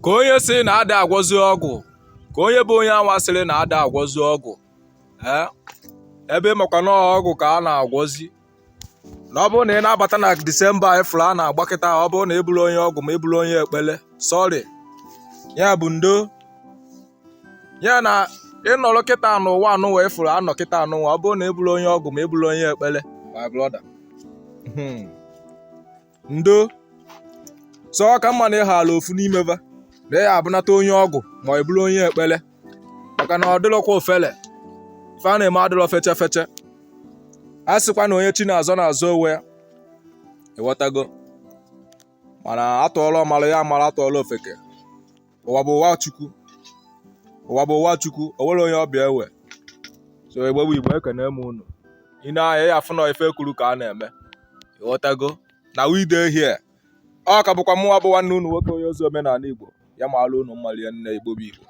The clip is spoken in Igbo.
ka onye sị na ada agwọzi ọgwụ, ka onye bụ onye anwasịrị na ada agwọzi ọgwụ ebe makwa na ọgwụ ka a na-agwọzi. Na ọ bụrụ na ị na-abata na Disemba ifụrụ a na-agba kịta, ọ bụrụ na eburu onye ọgwụ ma eburu onye ekpele, sọrị ya bụ ndo ya na ịnọrọ kịta n'ụwa anụwa ifụrụ anọ kịta anụwa. Ọ bụrụ na eburu onye ọgwụ ma eburu onye ekpele, my brother, ndo sọ ka mma na ịghara ofu n'imeva na ya abụnata onye ọgwụ ma ọ bụrụ onye ekpele, maka na ọ dịrọkwa ofele ife a na-eme adịrọ feche feche. A sịkwa na onye chi na-azọ na-azọ onwe ya, ịghọtago. Mana atụọla ọmara ya amara, atụọla ofeke. Ụwa bụ ụwa Chukwu, ụwa bụ ụwa Chukwu, o nwere onye ọbịa ewe. So egbewe Igbo ekene m unu. Ị na-anya ya afụ na ife kwuru ka a na-eme, ịghọtago. Na we dey here, ọ ka bụkwa mụnwa bụ nwanne unu nwoke onye ozi omenala Igbo, ya maara unu mmalie nne Igbo bụ Igbo.